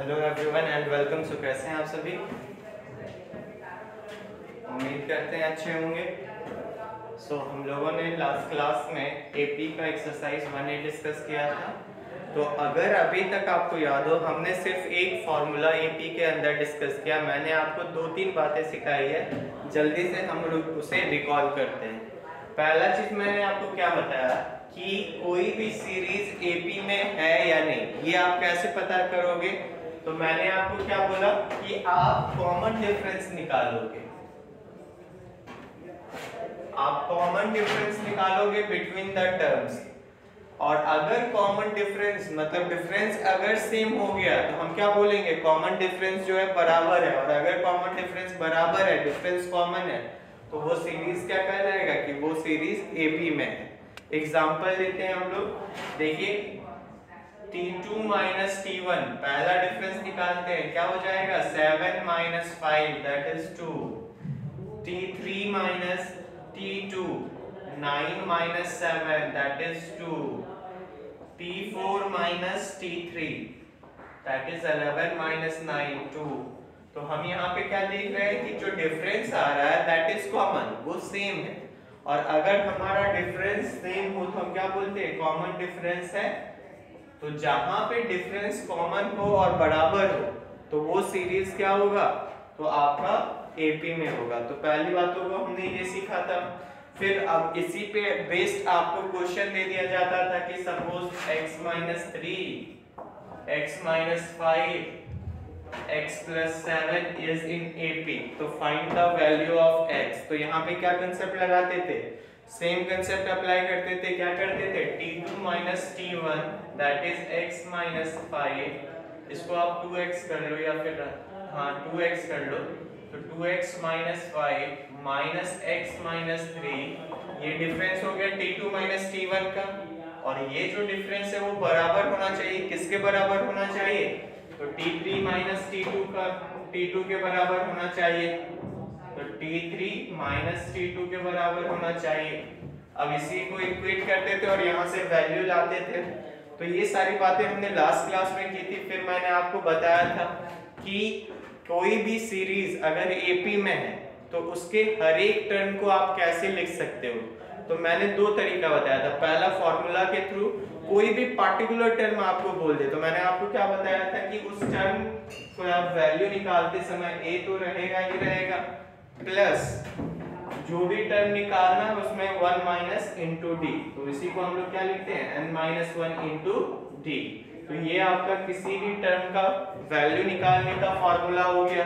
Hello everyone and welcome. So कैसे हैं आप सभी? उम्मीद करते हैं अच्छे होंगे। हम लोगों ने लास्ट क्लास में एपी का एक्सरसाइज 1A डिस्कस किया था। तो अगर अभी तक आपको याद हो, हमने सिर्फ एक फॉर्मूला एपी के अंदर डिस्कस किया। मैंने आपको 2-3 बातें सिखाई है, जल्दी से हम उसे रिकॉल करते हैं। पहला चीज मैंने आपको क्या बताया कि कोई भी सीरीज एपी में है या नहीं, ये आप कैसे पता करोगे? तो मैंने आपको क्या बोला कि आप कॉमन डिफरेंस निकालोगे। आप कॉमन डिफरेंस निकालोगे बिटवीन द टर्म्स, और अगर कॉमन डिफरेंस मतलब डिफरेंस अगर सेम हो गया तो हम क्या बोलेंगे? कॉमन डिफरेंस जो है बराबर है। और अगर कॉमन डिफरेंस बराबर है, डिफरेंस कॉमन है, तो वो सीरीज क्या कहलाएगा कि वो सीरीज एपी में है। एग्जांपल लेते हैं हम लोग। देखिए T2 माइनस T1, पहला डिफरेंस निकालते हैं, क्या हो जाएगा? 7 minus 5 that is 2। T3 minus T2, 9 minus 7 that is 2। T4 minus T3 that is 11 minus 9 2। तो हम यहाँ पे क्या देख रहे हैं कि जो डिफरेंस आ रहा है दैट इज कॉमन, वो सेम है। और अगर हमारा डिफरेंस सेम हो तो हम क्या बोलते हैं? कॉमन डिफरेंस है। तो जहां पे डिफरेंस कॉमन हो और बराबर हो तो वो सीरीज क्या होगा? तो आपका एपी में होगा। तो पहली बातों को हमने ये सीखा था। फिर अब इसी पे बेस्ड आपको क्वेश्चन दे दिया जाता था कि suppose x minus 3, x minus 5, x plus 7 is in AP, तो find the value of x। तो यहाँ पे क्या कंसेप्ट लगाते थे? सेम कंसेप्ट अप्लाई करते थे। क्या करते थे? T2 minus T1 that is x minus 5, इसको आप 2x कर लो या फिर 2x कर लो। तो 2x minus 5 minus x minus 3, ये डिफरेंस हो गया T2 माइनस T1 का। और ये जो डिफरेंस है वो बराबर होना चाहिए। किसके बराबर होना चाहिए? तो T3 माइनस T2 का, T2 के बराबर होना चाहिए। तो T3 माइनस T2 के बराबर होना चाहिए। अब इसी को इक्वेट करते थे और यहाँ से वैल्यू लाते थे। तो ये सारी बातें हमने लास्ट क्लास में की थी। फिर मैंने आपको बताया था कि कोई भी सीरीज अगर एपी में है तो उसके हर एक टर्म को आप कैसे लिख सकते हो। तो मैंने 2 तरीका बताया था। पहला फॉर्मूला के थ्रू, कोई भी पार्टिकुलर टर्म आपको बोल दे तो मैंने आपको क्या बताया था कि उस टर्म को आप वैल्यू निकालते समय ए तो रहेगा ही रहेगा, प्लस जो भी टर्म निकालना है उसमें 1 माइनस इंटू डी। तो इसी को हम लोग क्या लिखते हैं? n minus 1 into D. तो ये आपका किसी भी टर्म का वैल्यू निकालने का फॉर्मूला हो गया।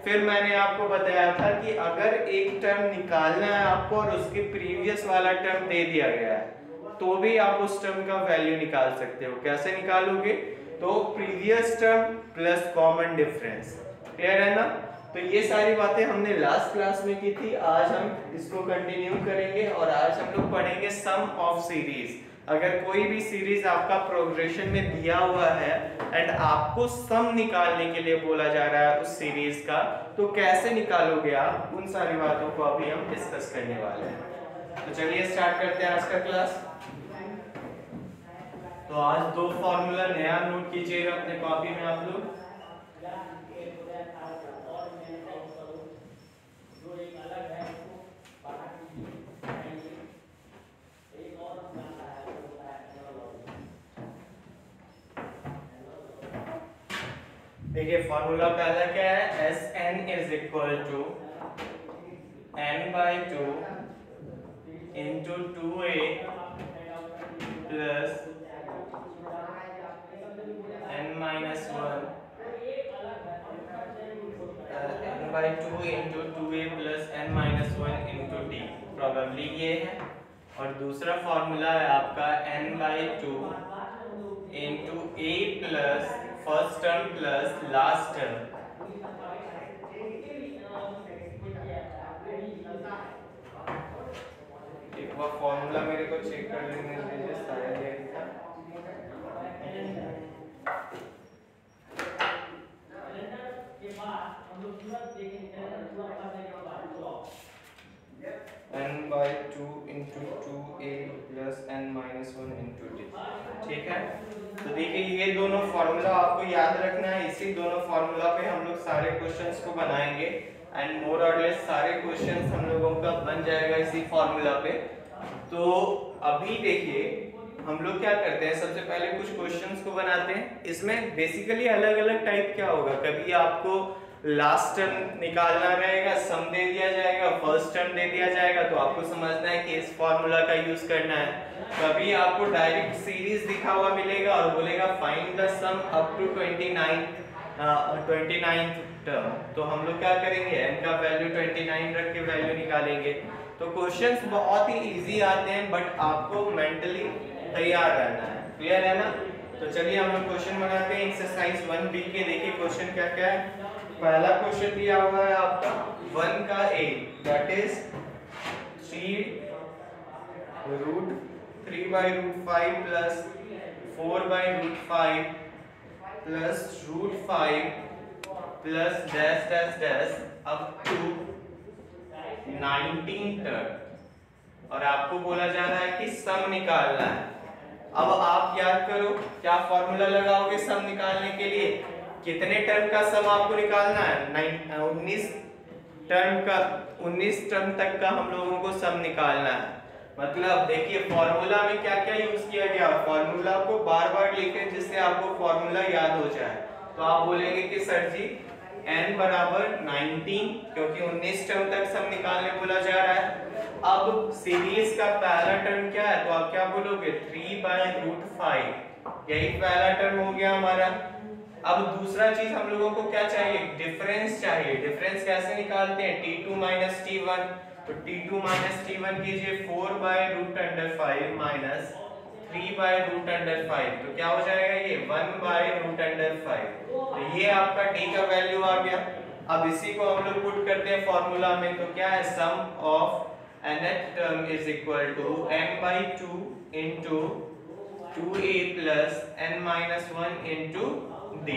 फिर मैंने आपको बताया था कि अगर एक टर्म निकालना है आपको और उसके प्रीवियस वाला टर्म दे दिया गया है तो भी आप उस टर्म का वैल्यू निकाल सकते हो। कैसे निकालोगे? तो previous term plus common difference. Clear है ना? तो ये सारी बातें हमने लास्ट क्लास में की थी। आज हम इसको कंटिन्यू करेंगे और आज हम लोग पढ़ेंगे सम ऑफ सीरीज। अगर कोई भी सीरीज आपका प्रोग्रेशन में दिया हुआ है एंड आपको सम निकालने के लिए बोला जा रहा है उस सीरीज का, तो कैसे निकालोगे आप? उन सारी बातों को अभी हम डिस्कस करने वाले हैं। तो चलिए स्टार्ट करते हैं आज का क्लास। तो आज 2 फॉर्मूला नया नोट कीजिएगा अपने कॉपी में आप लोग। देखिए फॉर्मूला पहला क्या है? Sn is equal to n/2 into 2a plus n minus 1 n/2 into 2a plus n minus 1 into d। Probably ये है। और दूसरा फॉर्मूला है आपका n/2 into a plus first term plus last term. एक बार फॉर्मूला मेरे को चेक कर लेने दीजिए, शायद यही था। n/2 into 2a plus n minus 1 into d। ठीक है? तो देखिए ये दोनों फॉर्मूला आपको याद रखना है, इसी दोनों फॉर्मूला पे हम लोग सारे क्वेश्चंस को बनाएंगे एंड मोर और लेस सारे क्वेश्चंस हम लोगों का बन जाएगा इसी फॉर्मूला पे। तो अभी देखिए हम लोग क्या करते हैं, सबसे पहले कुछ क्वेश्चंस को बनाते हैं। इसमें बेसिकली अलग अलग टाइप क्या होगा, कभी आपको लास्ट टर्म निकालना रहेगा, सम दे दिया जाएगा, फर्स्ट टर्म दे दिया जाएगा, तो आपको समझना है कि इस फॉर्मूला का यूज करना है। कभी आपको डायरेक्ट सीरीज दिखा हुआ मिलेगा और बोलेगा find the sum up to 29th term, तो हम लोग क्या करेंगे, n का वैल्यू 29 रख के वैल्यू निकालेंगे। तो क्वेश्चंस बहुत ही इजी आते हैं, बट आपको मेंटली तैयार रहना है। क्लियर है ना? तो चलिए हम लोग क्वेश्चन बनाते हैं एक्सरसाइज 1b के। देखिए क्वेश्चन क्या क्या है। पहला क्वेश्चन दिया हुआ है आपका 1 का a, that is 3/√5 plus 4/√5 plus √5 plus dash dash dash up to 19 तक, और आपको बोला जा रहा है कि सम निकालना है। अब आप याद करो क्या फॉर्मूला लगाओगे सम निकालने के लिए, कितने टर्म का सम आपको निकालना है, 19 टर्म तक का हम लोगों को सम निकालना है। मतलब देखिए फॉर्मूला में क्या क्या यूज किया गया, फॉर्मूला को बार बार लिखें जिससे आपको फॉर्मूला याद हो जाए। तो आप बोलेंगे कि सर जी n बराबर 19, क्योंकि 19 टर्म तक सम निकालने बोला जा रहा है। अब सीरीज का पहला टर्म क्या है, तो आप क्या बोलोगे 3/√5, यही पहला टर्म हो गया हमारा। अब दूसरा चीज हम लोगों को क्या चाहिए, डिफरेंस चाहिए। डिफरेंस कैसे निकालते हैं, t2 - t1, तो t2 - t1 कीजिए 4/√5 माइनस 3/√5, तो क्या हो जाएगा ये 1/√5। तो ये आपका t का वैल्यू आ गया। अब इसी को हम लोग पुट करते हैं फॉर्मूला में, तो क्या है sum of nth term is equal to n/2 into 2a plus n-1 into d।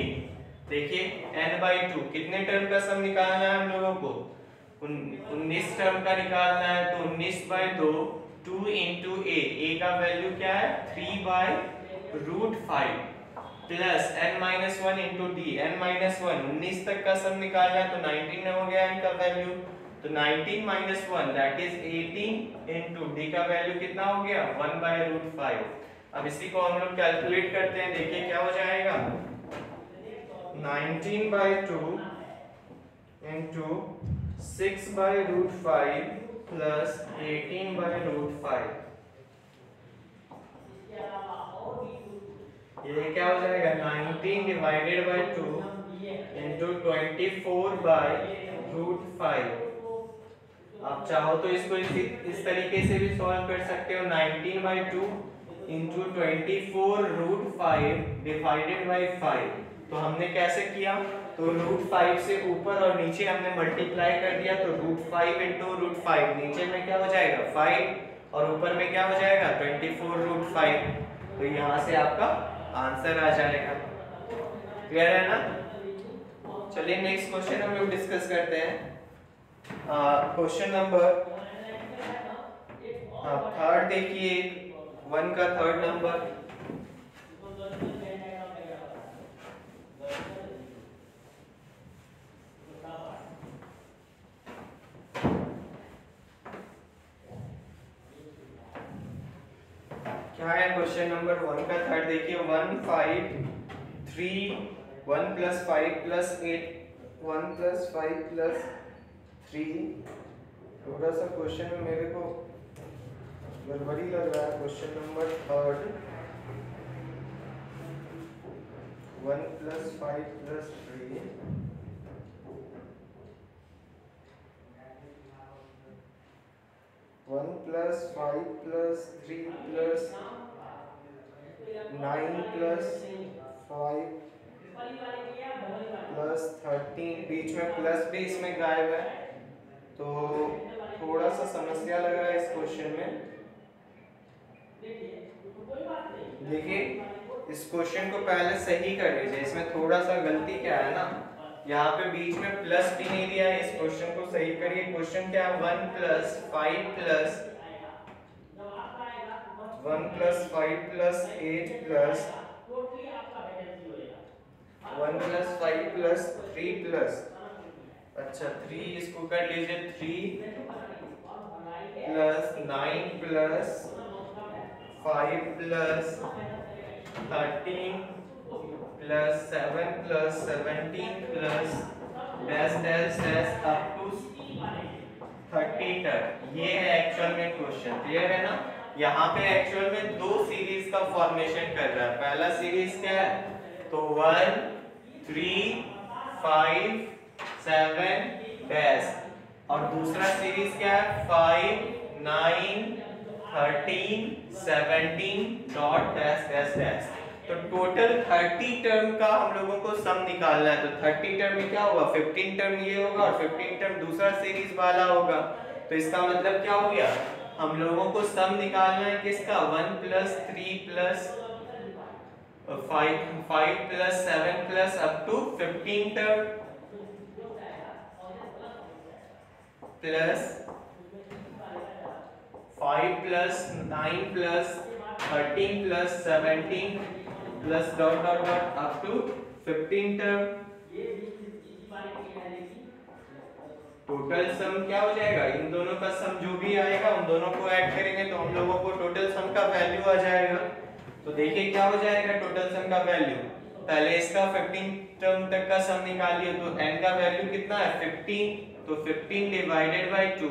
देखिए n/2 कितने टर्म का सम निकालना है हम लोगों को, 19 टर्म का निकालना है। तो 19/2 2 इंटू a का वैल्यू क्या है 3/√5 plus n-1 into d, n-1 19 तक का सम निकालना है, तो 19 हो गया n का वैल्यू। तो 19 - 1 दैट इज 18 इंटू d का वैल्यू कितना हो गया 1/√5। अब इसी को हम लोग कैलकुलेट करते हैं, देखिए क्या हो जाएगा 19/2 इंटू 6/√5 प्लस 18/√5, ये क्या हो जाएगा 19 डिवाइडेड बाय 2 इंटू 24/√5। आप चाहो तो इसको इस तरीके से भी सॉल्व कर सकते हो, 19/2 इंटू 24√5 डिवाइडेड बाय 5। तो हमने कैसे किया, तो √5 से ऊपर और नीचे हमने मल्टीप्लाई कर दिया, तो √5 इंटू √5, नीचे में क्या हो जाएगा 5 और ऊपर में क्या हो जाएगा 24√5। तो यहाँ से आपका आंसर आ जाएगा। क्लियर है ना? चलिए नेक्स्ट क्वेश्चन हम लोग डिस्कस करते हैं। क्वेश्चन नंबर थर्ड देखिए, 1 का थर्ड नंबर। क्या है क्वेश्चन नंबर 1 का थर्ड देखिए, 1 5 3 1 + 5 + 8 1 + 5 + 3। थोड़ा सा क्वेश्चन में मेरे को गड़बड़ी लग रहा है। क्वेश्चन नंबर थर्ड 1 + 5 + 3 1 + 5 + 3 + 9 + 5 + 13, बीच में प्लस भी इसमें गायब है, तो थोड़ा सा समस्या लग रहा है इस क्वेश्चन में। देखिए इस क्वेश्चन को पहले सही कर लीजिए, इसमें थोड़ा सा गलती क्या है ना, यहाँ पे बीच में प्लस भी नहीं दिया है। इस क्वेश्चन को सही करिए। क्वेश्चन क्या है 1 + 5 + 8 + 1 प्लस 5 प्लस 3 प्लस, अच्छा 3 इसको कर लीजिए, 3 plus 9 plus 5 plus 13 plus 7 plus 17 plus dash dash dash up to 30 तक। ये है एक्चुअल में क्वेश्चन, क्लियर है ना। यहाँ पे एक्चुअल में दो सीरीज का फॉर्मेशन कर रहा है। पहला सीरीज क्या है, तो 1 3 5 7 डैश, और दूसरा सीरीज क्या है 5 9 13 17 डॉट डैश डैश डैश। तो टोटल 30 टर्म का हम लोगों को सम निकालना है। तो 30 टर्म में क्या होगा, 15 टर्म ये होगा और 15 टर्म दूसरा सीरीज वाला होगा। तो इसका मतलब क्या हो गया, हम लोगों को सम निकालना है किसका, 1 plus 3 plus 5 plus 7 plus up to 15 term plus 5 plus 9 plus 13 plus 17 plus dot dot dot up to 15 term. Total sum क्या हो जाएगा, इन दोनों का सम जो भी आएगा उन दोनों को ऐड करेंगे तो हम लोगों को टोटल सम का वैल्यू आ जाएगा। तो देखिए क्या हो जाएगा टोटल सम का वैल्यू, पहले इसका 15 टर्म तक का सम निकालिए। तो n का वैल्यू कितना है 15, तो 15 divided by 2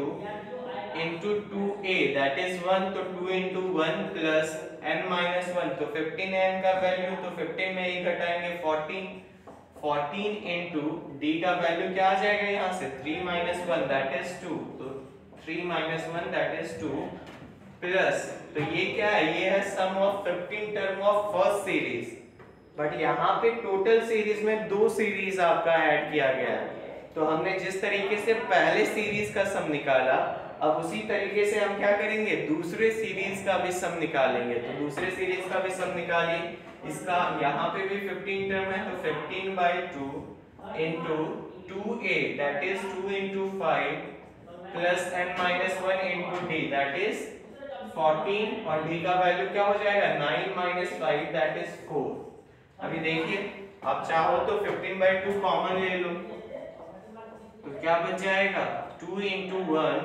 into 2a that is 1, तो 2 into 1 plus n minus 1, तो 15 n का वैल्यू, तो 15 में ही घटाएंगे 14 into d का वैल्यू क्या आ जाएगा यहाँ से 3 minus 1 that is 2, तो 3 minus 1 that is 2 प्लस, तो ये क्या है, ये है sum of 15 term of first series. But यहाँ पे टोटल सीरीज में दो सीरीज आपका ऐड किया गया है। तो हमने जिस तरीके से पहले सीरीज का सम निकाला, अब उसी तरीके से हम क्या करेंगे, दूसरे सीरीज का भी सम निकालेंगे। तो दूसरे सीरीज का भी सम निकालिए। इसका यहाँ पे भी 15 टर्म है, तो 15 by 2 into 2a that is 2 into 5 plus n minus 1 into d that is 14, और d का वैल्यू क्या हो जाएगा 9 minus 5 that is 4। अभी देखिए, आप चाहो तो 15 by 2 कॉमन ले लो, तो क्या बच जाएगा 2 into 1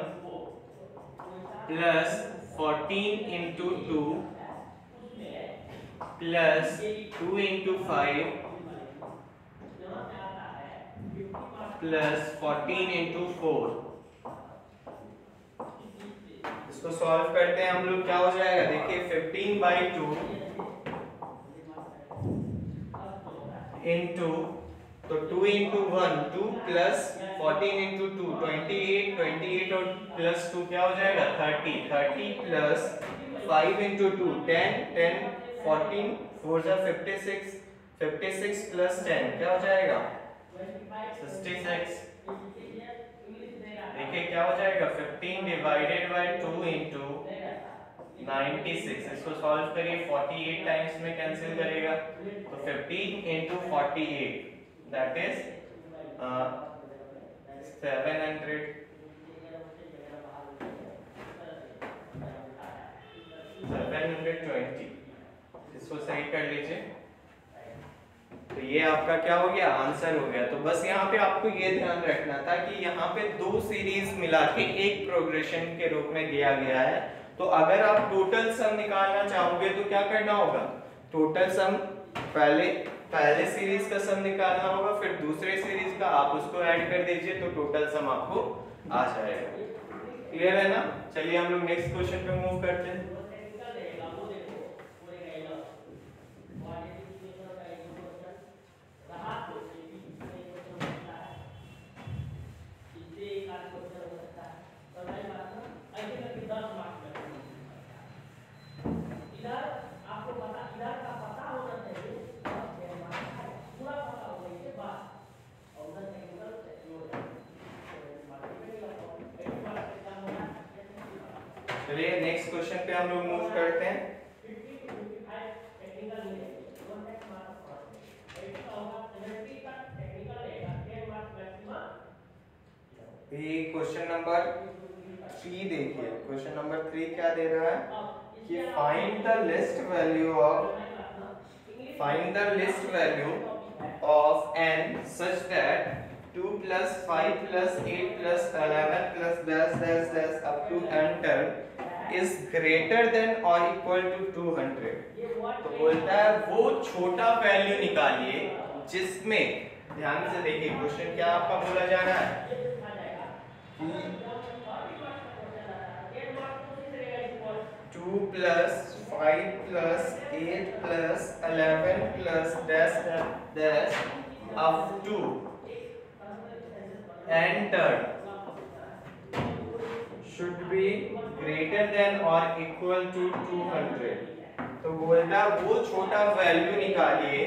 plus 14 into 2 plus 2 into 5 plus 14 into 4। इसको सॉल्व करते हैं हम लोग, क्या हो जाएगा देखिए 15 by 2 into, तो 2 into 1 2 प्लस 14 into 2 28 और प्लस 2 क्या हो जाएगा 30 प्लस 5 into 2 10 14 4 जा 56 प्लस 10 क्या हो जाएगा 66। देखिए क्या हो जाएगा 15 डिवाइडेड बाय 2 into 96। इसको सॉल्व करिए, 48 टाइम्स में कैंसिल करेगा, तो 15 into 48 that is 700। इसको सही कर लीजिए। तो ये आपका क्या हो गया, आंसर हो गया। तो बस यहाँ पे आपको ये ध्यान रखना था कि यहाँ पे दो सीरीज मिला के एक प्रोग्रेशन के रूप में दिया गया है। तो अगर आप टोटल सम निकालना चाहोगे तो क्या करना होगा, टोटल सम पहले सीरीज का सम निकालना होगा, फिर दूसरे सीरीज का आप उसको ऐड कर दीजिए, तो टोटल सम आपको आ जाएगा। क्लियर है ना। चलिए हम लोग नेक्स्ट क्वेश्चन पे मूव करते हैं। चलिए नेक्स्ट क्वेश्चन पे हम लोग मूव करते हैं। ये क्वेश्चन नंबर 3 देखिए, क्वेश्चन नंबर 3 क्या दे रहा है कि find the least value of n such that 2 plus 5 plus 8 plus 11 plus dash dash dash up to n term is greater than or equal to 200। तो बोलता है वो छोटा वैल्यू निकालिए जिसमें, ध्यान से देखिए क्वेश्चन क्या आपका बोला जा रहा है, 2 plus 5 plus 8 plus 11 plus dash dash up to n term should be greater than or equal to 200। तो बोलता वो छोटा वैल्यू निकालिए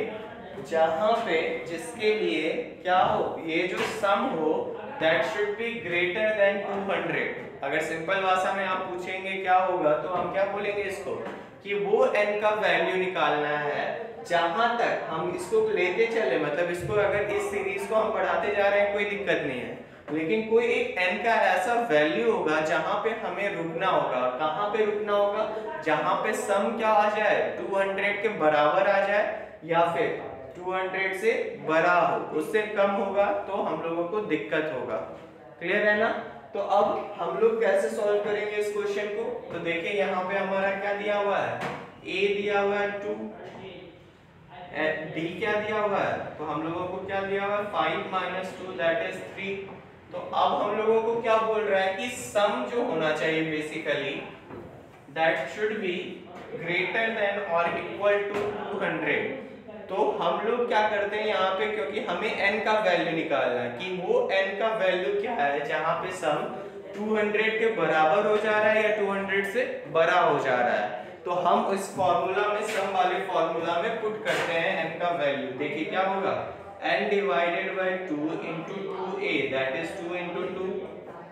जहां पे जिसके लिए क्या हो, ये जो सम हो that should be greater than 200। अगर सिंपल भाषा में आप पूछेंगे क्या होगा तो हम क्या बोलेंगे इसको, कि वो n का वैल्यू निकालना है जहां तक हम इसको लेते चले, मतलब इसको अगर इस सीरीज को हम बढ़ाते जा रहे हैं कोई दिक्कत नहीं है, लेकिन कोई एक n का ऐसा वैल्यू होगा जहां पे हमें रुकना होगा। कहां पे रुकना होगा, जहां पे सम क्या आ जाए 200 के बराबर आ जाए या फिर 200 से बड़ा हो, उससे कम होगा तो हम लोगों को दिक्कत होगा। क्लियर है ना। तो अब हम लोग कैसे सॉल्व करेंगे इस क्वेश्चन को, तो देखिए यहाँ पे हमारा क्या दिया हुआ है, a दिया हुआ है 2, d क्या दिया हुआ है, तो हम लोगों को क्या दिया हुआ है 5 minus 2 that is 3। तो अब हम लोगों को क्या बोल रहा है कि सम जो होना चाहिए basically that should be greater than or equal to 200। तो हम लोग क्या करते हैं यहाँ पे, क्योंकि हमें n का वैल्यू निकालना है कि वो n का वैल्यू क्या है जहाँ पे सम 200 के बराबर हो जा रहा है या 200 से बड़ा हो जा रहा है। तो हम इस फॉर्मूला में, सम वाले फॉर्मूला में पुट करते हैं n का वैल्यू। देखिए क्या होगा, n divided by 2 into 2a that is 2 into 2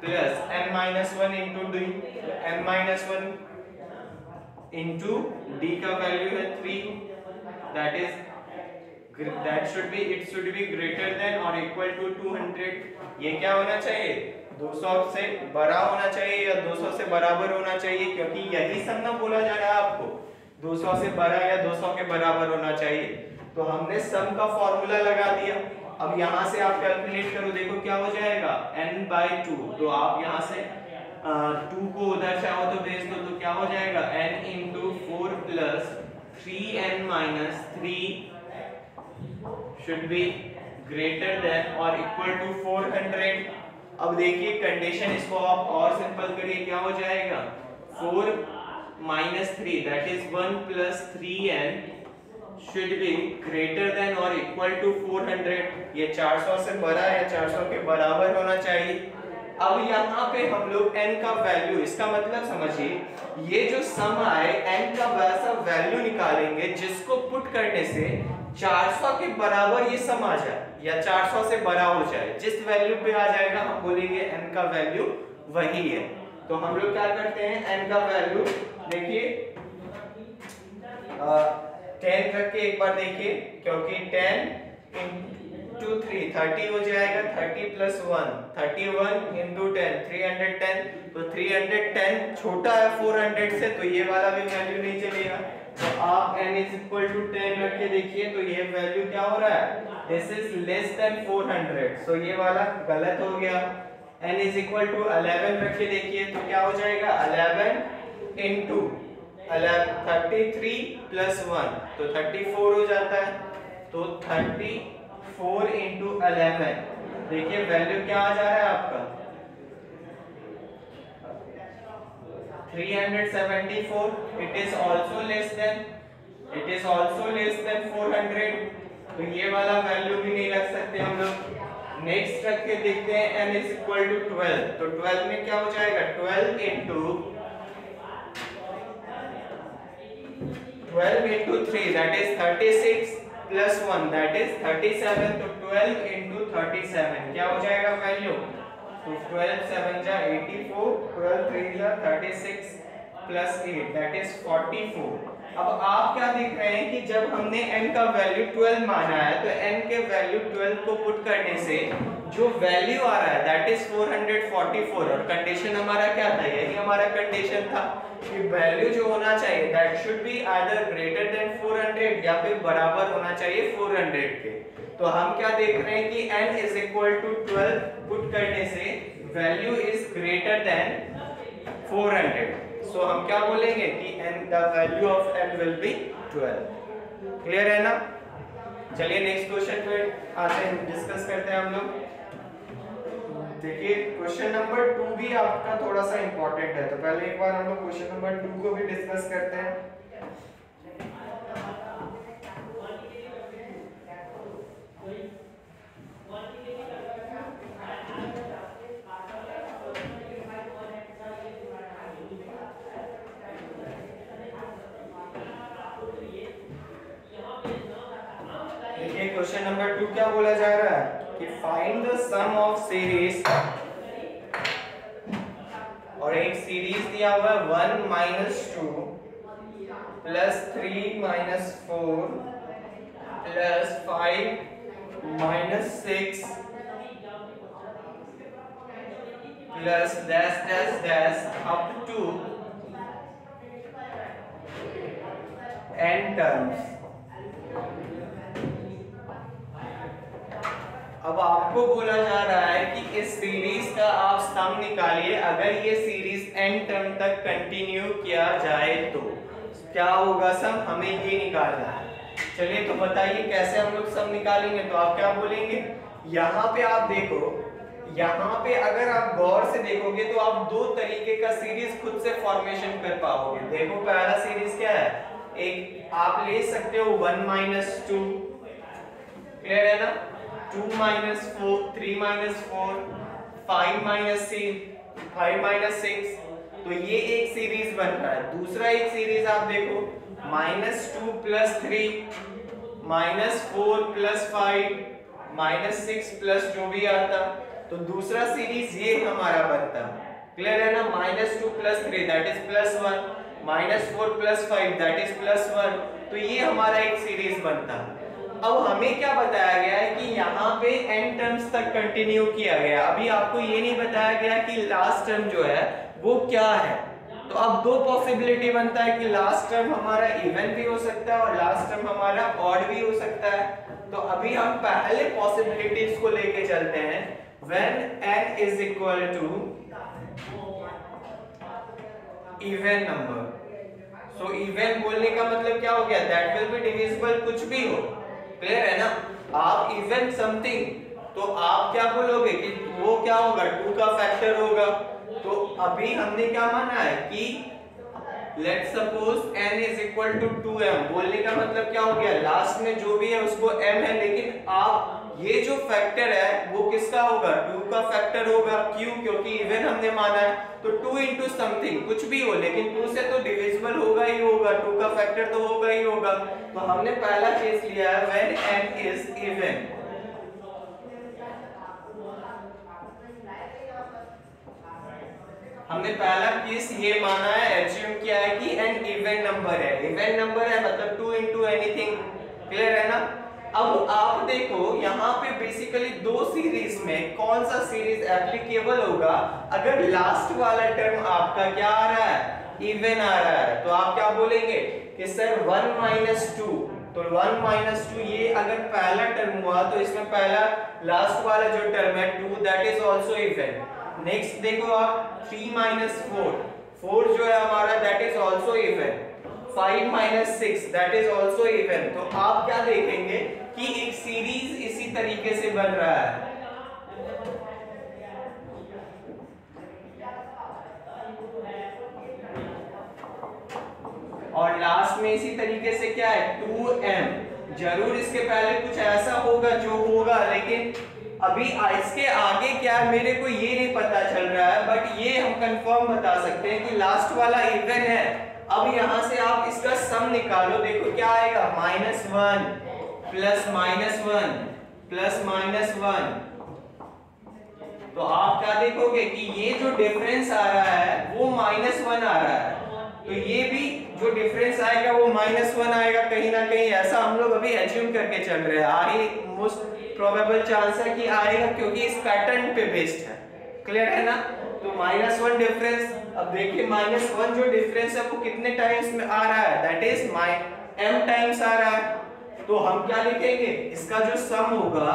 plus n minus 1 into d, n minus 1 into d का वैल्यू है 3 that is that should be, it should be greater than or equal to 200। ये क्या होना चाहिए, 200 से बड़ा होना चाहिए या 200 से बराबर होना चाहिए, क्योंकि यही सम ना बोला जा रहा है आपको 200 से बड़ा या 200 के बराबर होना चाहिए। तो हमने सम का फॉर्मूला लगा दिया। अब यहाँ से आप कैलकुलेट करो, देखो क्या हो जाएगा n by 2। तो आप यहाँ से 2 को उधर चाहो तो भेज दो, तो क्या हो जाएगा n into 4 plus 3n minus 3 should be greater than or equal to 400। अब देखिए कंडीशन, इसको आप और सिंपल करिए, क्या हो जाएगा 4 minus 3 that is 1 plus 3n should be greater than or equal to 400। ये 400 से बड़ा या 400 के बराबर होना चाहिए। अब यहाँ पे हम लोग n का वैल्यू, इसका मतलब समझिए ये जो सम आए n का वैसा वैल्यू निकालेंगे जिसको पुट करने से 400 के बराबर ये सम आ जाए या 400 से बड़ा हो जाए। जिस वैल्यू पे आ जाएगा हम बोलेंगे n का वैल्यू वही है। तो हम लोग क्या करते हैं, n का वैल्यू देखिए 10 रख के एक बार देखिए, क्योंकि 10 into 3 30 हो जाएगा, 30 plus 1 31 into 10 310। तो 310 छोटा है 400 से, तो ये वाला भी वैल्यू नहीं चलेगा। तो आप n is equal to 10 रख के देखिए, तो ये वैल्यू क्या हो रहा है, this is less than 400। so ये वाला गलत हो गया। n is equal to 11 रख के देखिए, तो क्या हो जाएगा 11 into 33 plus 1 तो 34 हो जाता है। तो 34 into 11, देखिए वैल्यू क्या आ जा रहा है आपका 374। it is also less than 400। तो ये वाला वैल्यू भी नहीं रख सकते हम लोग। नेक्स्ट रख के देखते हैं n is equal to 12। तो 12 में क्या हो जाएगा 12 into 3 that is 36 plus 1 that is 37। तो 12 into 37 क्या हो जाएगा वैल्यू, तो 12 7 जा 84, 12 3 जा 36 plus 8 that is 44। अब आप क्या देख रहे हैं कि जब हमने n का वैल्यू 12 माना है, तो n के वैल्यू 12 को पुट करने से जो वैल्यू आ रहा है that is 444। और कंडीशन हमारा क्या था, यही हमारा कंडीशन था कि वैल्यू जो होना चाहिए that should be either greater than 400 या फिर बराबर होना चाहिए 400 के। तो हम क्या देख रहे हैं कि n is equal to 12 put करने से value is greater than 400। So हम क्या बोलेंगे कि n the value of n will be 12। Clear है ना? चलिए नेक्स्ट क्वेश्चन पे आते हैं, डिस्कस करते हैं हम लोग। देखिए क्वेश्चन नंबर 2 भी आपका थोड़ा सा इंपॉर्टेंट है, तो पहले एक बार हम लोग क्वेश्चन नंबर 2 को भी डिस्कस करते हैं। देखिए क्वेश्चन नंबर 2 क्या बोला जा रहा है कि find the sum of series, और एक सीरीज दिया हुआ है 1 - 2 + 3 - 4 + 5 - 6 + dash dash dash up to n terms। अब आपको बोला जा रहा है कि इस सीरीज का आप सम निकालिए अगर ये सीरीज n टर्म तक कंटिन्यू किया जाए तो क्या होगा सम, हमें ये निकालना है। चलिए तो बताइए कैसे हम लोग सम निकालेंगे। तो आप क्या बोलेंगे, यहाँ पे आप देखो, यहाँ पे अगर आप गौर से देखोगे तो आप दो तरीके का सीरीज खुद से फॉर्मेशन कर पाओगे। देखो पहला सीरीज क्या है, एक आप ले सकते हो 1 - 2, क्लियर है ना, 2 - 4 3 - 4 5 - 6, तो ये एक सीरीज बन रहा है। दूसरा एक सीरीज आप देखो -2 + 3 -4 + 5 -6 प्लस जो भी आता, तो दूसरा सीरीज ये हमारा बनता। क्लियर है ना, -2 + 3 दैट इज +1 -4 + 5 दैट इज +1, तो ये हमारा एक सीरीज बनता। अब हमें क्या बताया गया है कि यहाँ पे n टर्म्स तक कंटिन्यू किया गया, अभी आपको ये नहीं बताया गया कि लास्ट टर्म जो है वो क्या है। तो अब दो पॉसिबिलिटी बनता है कि लास्ट टर्म हमारा इवन भी हो सकता है और लास्ट टर्म हमारा ऑड भी हो सकता है। तो अभी हम पहले पॉसिबिलिटीज को लेके चलते हैं। When n is equal to even number, so even बोलने का मतलब क्या हो गया, दैट विल बी डिविजिबल, कुछ भी हो। क्लियर है ना, आप इवन समथिंग, तो आप क्या बोलोगे कि वो क्या होगा, 2 का फैक्टर होगा। तो अभी हमने क्या माना है कि let's suppose n is equal to 2m, बोलने का मतलब क्या हो गया, लास्ट में जो भी है उसको m है, लेकिन आप ये जो फैक्टर है वो किसका होगा, 2 का फैक्टर होगा। क्यों, क्योंकि इवन हमने माना है, तो 2 into समथिंग कुछ भी हो, लेकिन 2 से तो डिविजिबल होगा ही होगा, 2 का फैक्टर तो होगा ही होगा। तो हमने पहला केस लिया है व्हेन n इज इवन। हमने पहला केस ये माना है, एज्यूम किया है कि n इवन नंबर है। इवन नंबर है मतलब 2 into एनीथिंग, क्लियर है ना। अब आप देखो यहाँ पे बेसिकली दो सीरीज में कौन सा सीरीज एप्लीकेबल होगा अगर लास्ट वाला टर्म आपका क्या आ रहा है, इवन आ रहा है। तो आप क्या बोलेंगे कि सर 1 - 2, तो 1 - 2 ये अगर पहला टर्म हुआ तो इसमें पहला लास्ट वाला जो टर्म है 2 that is also even. Next देखो आप 3 - 4 जो है हमारा that is also even. 5 - 6 that is also even. तो आप क्या देखेंगे कि एक सीरीज इसी तरीके से बन रहा है। और लास्ट में इसी तरीके से क्या है 2m, जरूर इसके पहले कुछ ऐसा होगा जो होगा, लेकिन अभी इसके आगे क्या है मेरे को ये नहीं पता चल रहा है, बट ये हम कंफर्म बता सकते हैं कि लास्ट वाला इवन है। अब यहां से आप इसका सम निकालो, देखो क्या आएगा -1 प्लस -1 प्लस -1। तो आप क्या देखोगे कि ये जो डिफरेंस आ रहा है वो -1 आ रहा है, तो ये भी जो डिफरेंस आएगा वो -1 आएगा कहीं ना कहीं, ऐसा हम लोग अभी एज्यूम करके चल रहे हैं। आई मोस्ट प्रोबेबल चांस है कि आएगा क्योंकि इस पैटर्न पे बेस्ड है। क्लियर है ना। तो -1 डिफरेंस, अब देखिए -1 जो डिफरेंस है वो कितने टाइम्स में आ रहा है, दैट इज m टाइम्स आ रहा है। तो हम क्या लिखेंगे, इसका जो सम होगा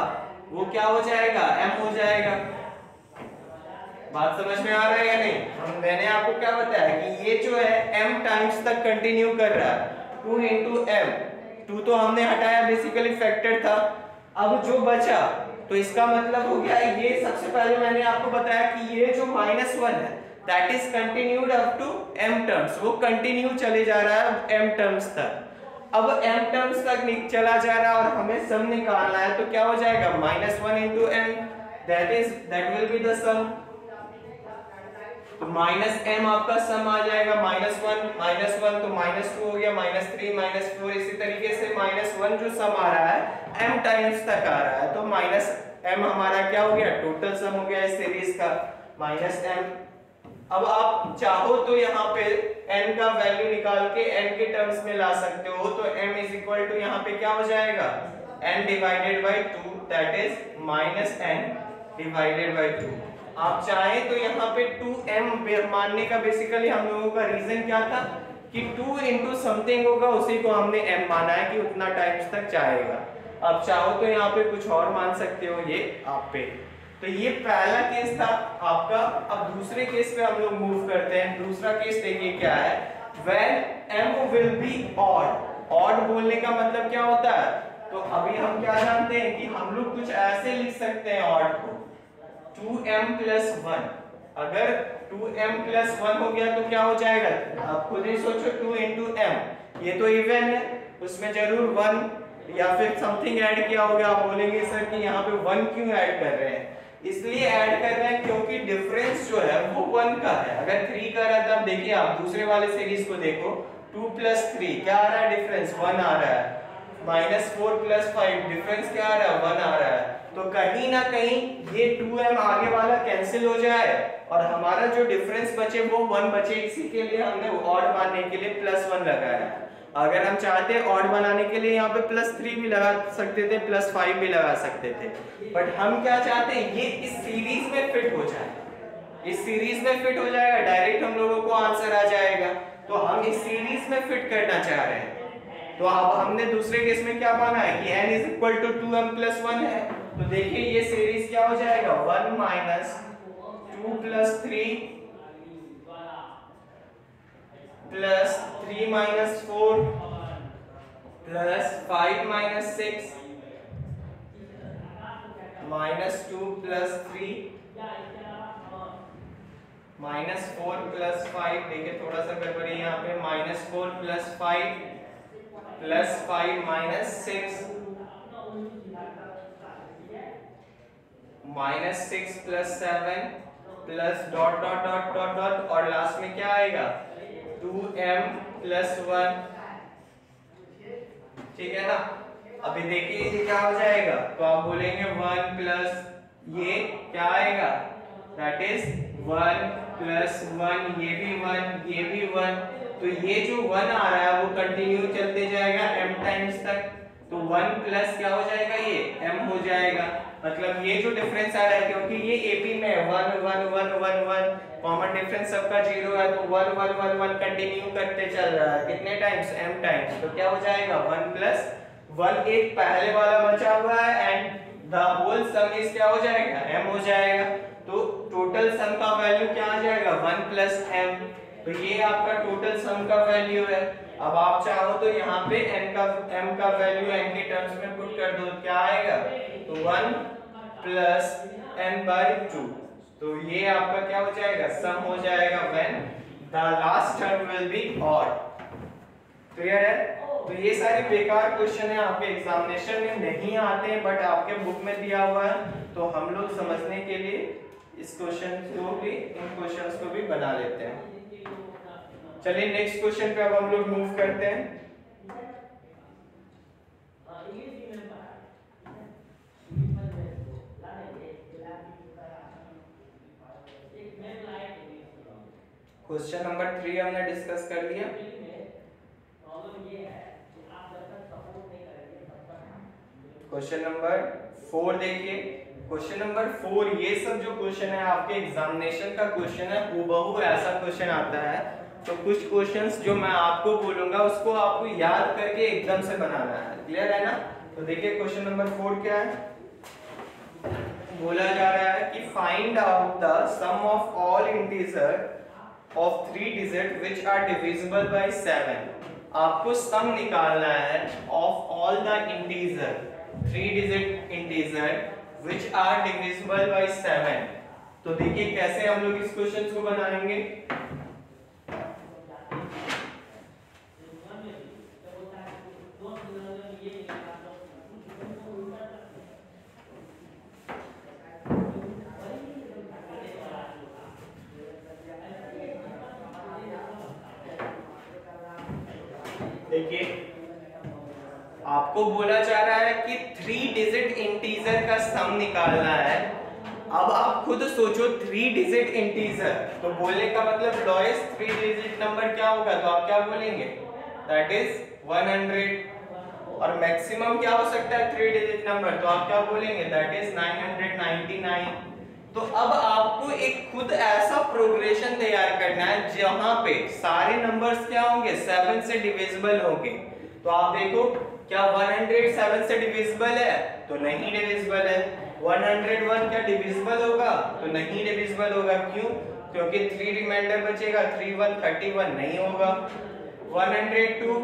वो क्या हो जाएगा, m हो जाएगा। बात समझ में आ रहा है या नहीं? मैंने आपको क्या बताया कि ये जो है m टाइम्स तक कंटिन्यू कर रहा है, 2 into m, 2 तो हमने हटाया, बेसिकली फैक्टर था। अब जो बचा तो इसका मतलब हो गया, ये सबसे पहले मैंने आपको बताया कि ये जो -1 है that is continued up to m terms, वो कंटिन्यू चले जा रहा है m टर्म्स तक। अब m टर्म्स तक चला जा रहा है और हमें सम निकालना है, तो क्या हो जाएगा, -1 into m, that will be the sum। तो -m आपका सम आ जाएगा, -1 तो -2 हो गया, -3 -4, इसी तरीके से -1 जो सम आ रहा है m टाइम्स तक आ रहा है, तो -m हमारा क्या हो गया, टोटल सम हो गया इस सीरीज का -m। अब आप चाहो तो यहाँ पे n का वैल्यू निकाल के n के टर्म्स में ला सकते हो, तो m इज इक्वल टू यहाँ पे क्या हो जाएगा, n divided by 2, that is -n divided by 2। आप चाहें तो यहाँ पे 2m मानने का बेसिकली हम लोगों का रीजन क्या था कि 2 into समथिंग होगा, उसी को हमने m माना है कि उतना टाइम्स तक जाएगा। अब चाहो तो यहाँ पे कुछ और मान सकते हो, ये आप पे। तो ये पहला केस था आपका। अब दूसरे केस पे हम लोग मूव करते हैं। दूसरा केस देखिए क्या है, when m will be odd। odd बोलने का मतलब क्या होता है, तो अभी हम क्या जानते हैं कि हम लोग कुछ ऐसे लिख सकते हैं odd को, 2m plus 1। अगर 2m plus 1 हो गया तो क्या हो जाएगा, आप खुद ही सोचो, 2 into m, ये तो इवन है, उसमें जरूर 1 या फिर समथिंग ऐड किया होगा। आप बोलेंगे सर कि यहाँ पे 1 क्यों ऐड कर रहे हैं, इसलिए ऐड कर रहे हैं क्योंकि डिफरेंस जो है वो 1 का है। अगर 3 का रहता, अब देखिए आप दूसरे वाले सीरीज को देखो, 2 plus 3 क्या आ रहा है, डिफरेंस 1 आ रहा है, -4 plus 5 डिफरेंस क्या आ रहा है, 1 आ रहा है। तो कहीं ना कहीं ये 2m आगे वाला कैंसिल हो जाए और हमारा जो डिफरेंस बचे वो 1 बचे, इसी के लिए हमने ऑड मानने के लिए +1 लगाया। अगर हम चाहते ऑड बनाने के लिए यहाँ पे +3 भी लगा सकते थे, +5 भी लगा सकते थे, बट हम क्या चाहते हैं, ये इस सीरीज में फिट हो जाए, इस सीरीज में फिट हो जाएगा, डायरेक्ट हम लोगों को आंसर आ जाएगा। तो हम इस सीरीज में फिट करना चाह रहे हैं। तो अब हमने दूसरे केस में क्या माना है कि n is equal to 2m plus 1 है, तो देखिए ये सीरीज क्या हो जाएगा, 1 minus 2 plus 3 plus 3 minus 4 plus 5 minus 6 minus 2 plus 3 minus 4 plus 5, देखिए थोड़ा सा गड़बड़ी यहाँ पे, minus 4 plus 5 plus 5 minus 6 minus 6 plus 7 plus dot dot dot dot dot और लास्ट में क्या आएगा, 2m plus 1। ठीक है ना? अभी देखिए ये क्या हो जाएगा, तो आप बोलेंगे 1 plus ये क्या आएगा, that is 1 plus 1, ये भी 1, ये भी 1। तो ये जो 1 आ रहा है वो कंटिन्यू चलते जाएगा m टाइम्स तक, तो 1 प्लस क्या हो जाएगा, ये m हो जाएगा। मतलब ये जो डिफरेंस आ रहा है, क्योंकि ये AP में 1 1 1 1 1 कॉमन डिफरेंस सबका 0 है, तो 1 1 1 1 कंटिन्यू करते चल रहा है, कितने टाइम्स, m टाइम्स। तो क्या हो जाएगा, 1 प्लस 1 एक पहले वाला बचा हुआ है and the whole sum is क्या हो जाएगा, m हो जाएगा। तो टोटल सम का वैल्यू क्या आ जाएगा, 1 प्लस m। तो ये आपका टोटल सम का वैल्यू है। अब आप चाहो तो यहाँ पे m का वैल्यू n के टर्म्स में पुट कर दो, क्या आएगा, तो 1 प्लस n/2। तो ये आपका क्या हो जाएगा, सम हो जाएगा when the last term will be odd. Clear है? तो ये सारे बेकार क्वेश्चन है, आपके एग्जामिनेशन में नहीं आते हैं, बट आपके बुक में दिया हुआ है, तो हम लोग समझने के लिए इस क्वेश्चन को भी, इन क्वेश्चंस को भी बना लेते हैं। चलिए नेक्स्ट क्वेश्चन पे अब हम लोग मूव करते हैं। क्वेश्चन नंबर 3 हमने डिस्कस कर लिया। क्वेश्चन नंबर 4 देखिए। क्वेश्चन नंबर 4, ये सब जो क्वेश्चन है आपके एग्जामिनेशन का क्वेश्चन है, हूबहू ऐसा क्वेश्चन आता है तो कुछ क्वेश्चंस जो मैं आपको बोलूंगा उसको आपको याद करके एकदम से बनाना है। क्लियर है ना? तो देखिए क्वेश्चन नंबर 4 क्या है, बोला जा रहा है कि find out the sum of all integer of 3 digit which are divisible by 7। आपको सम निकालना है of all the integer 3 digit integer which are divisible by 7। तो देखिए कैसे हम लोग इस क्वेश्चन को बनाएंगे। देखिए आपको बोला जा रहा है कि 3 डिजिट इंटीजर का सम निकालना है। अब आप खुद सोचो 3 डिजिट इंटीजर, तो बोलने का मतलब लोएस्ट 3 डिजिट नंबर क्या होगा, तो आप क्या बोलेंगे, दैट इज 100। और मैक्सिमम क्या हो सकता है 3 डिजिट नंबर, तो आप क्या बोलेंगे, दैट इज 999। तो अब आपको एक खुद ऐसा प्रोग्रेशन तैयार करना है जहां पे सारे नंबर्स क्या होंगे 7 से डिविजिबल होंगे। तो आप देखो क्या 100 7 से डिविजिबल है, तो नहीं डिविजिबल है। 101 क्या डिविजिबल होगा, तो नहीं डिविजिबल होगा। क्यों? क्योंकि 3 रिमाइंडर बचेगा, 3 1 31 नहीं होगा। 102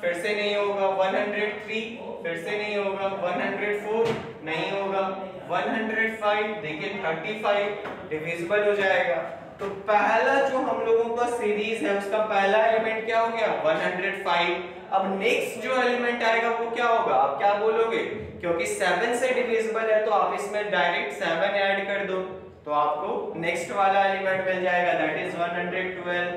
फिर से नहीं होगा, 103 फिर से नहीं होगा, 104 नहीं होगा, 105 देखिए 35 डिविजिबल हो जाएगा। तो पहला जो हम लोगों का सीरीज है उसका पहला एलिमेंट क्या हो गया 105। अब नेक्स्ट जो एलिमेंट आएगा वो क्या होगा, आप क्या बोलोगे, क्योंकि 7 से डिविजिबल है तो आप इसमें डायरेक्ट 7 ऐड कर दो, तो आपको नेक्स्ट वाला एलिमेंट मिल जाएगा, दैट इज 112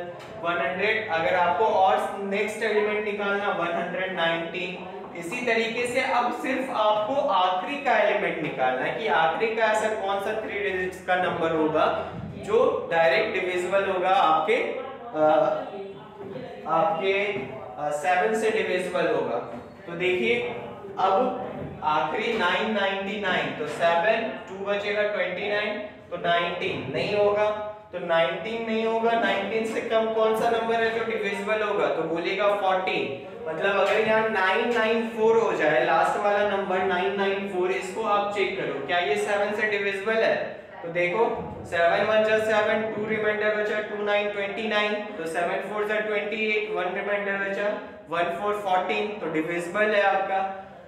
100। अगर आपको और नेक्स्ट एलिमेंट निकालना 119। इसी तरीके से अब सिर्फ आपको आखिरी का एलिमेंट निकालना है कि आखिरी का ऐसा कौन सा 3 डिजिट्स का नंबर होगा जो डायरेक्ट डिविजिबल होगा आपके 7 से डिविजिबल होगा। तो देखिए अब आखिरी 999, तो 7 2 बचेगा 29, तो 19 नहीं होगा, तो 19 नहीं होगा। 19 से कम कौन सा नंबर है जो डिविजिबल होगा, तो बोलिएगा 14। मतलब अगर यहाँ 994 हो जाए, लास्ट वाला नंबर 994, इसको आप चेक करो क्या ये 7 से डिविजिबल है। तो देखो 7 1 जा 7, 2 रिमाइंडर बचा 2 9 29, तो 7 4 जा 28, 1 रिमाइंडर बचा 1 4 14, तो डिविजिबल है आपका।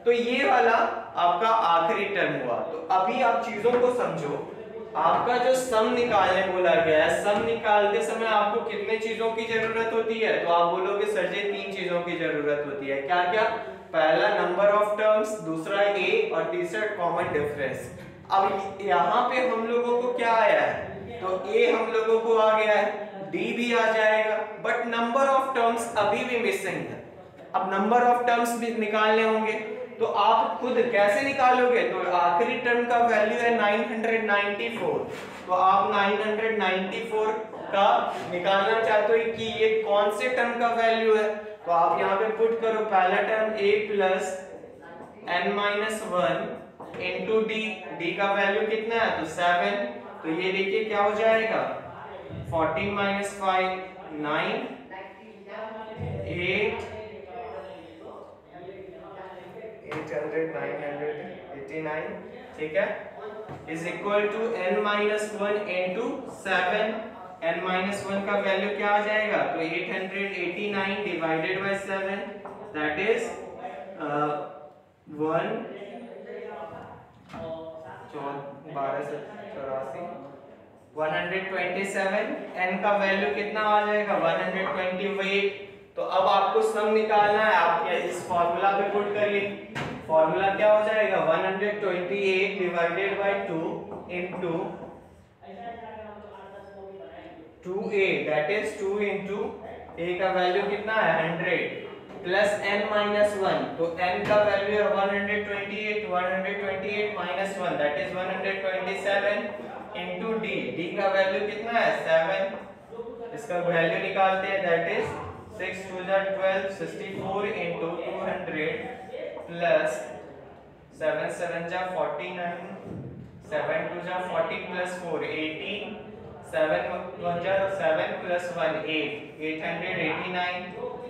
तो ये वाला आपका आखिरी टर्म हुआ। तो अभी आप चीजों को समझो, आपका जो सम निकालने बोला गया है, सम निकालते समय आपको कितने चीजों की जरूरत होती है, तो आप बोलोगे सर जी 3 चीजों की जरूरत होती है। क्या क्या? पहला नंबर ऑफ टर्म्स, दूसरा ए और तीसरा कॉमन डिफरेंस। अब यहाँ पे हम लोगों को क्या आया है, तो ए हम लोगों को आ गया है, डी भी आ जाएगा, बट नंबर ऑफ टर्म्स अभी भी मिसिंग है। अब नंबर ऑफ टर्म्स भी निकालने होंगे, तो आप खुद कैसे निकालोगे, तो आखिरी टर्म का वैल्यू है 994, तो आप 994 का निकालना चाहते हो कि ये कौन से टर्म का वैल्यू है, तो आप यहाँ पे पुट करो पहला term a plus n-1 into D, D का वैल्यू कितना है, तो 7, तो ये देखिए क्या हो जाएगा 14 माइनस 5 9 8 800 989, ठीक है, is equal to n-1 into 7। n-1 का वैल्यू क्या आ जाएगा, तो 889 divided by 7, that is 127। n का वैल्यू कितना आ जाएगा 128। तो अब आपको सम निकालना है, आप इस फॉर्मूला पे पुट करिए। फॉर्मूला क्या हो जाएगा 128 divided by 2 into 2a, that is 2 into a का वैल्यू कितना है 100 प्लस n-1, तो n का वैल्यू है 128 minus 1, that is 127 into d, d का वैल्यू कितना है 7, इसका वैल्यू निकालते हैं, that is 6 2 12 64 into 200 plus 7 7 49 7 2 40 plus 4 18 7 1 7 plus 1 8 889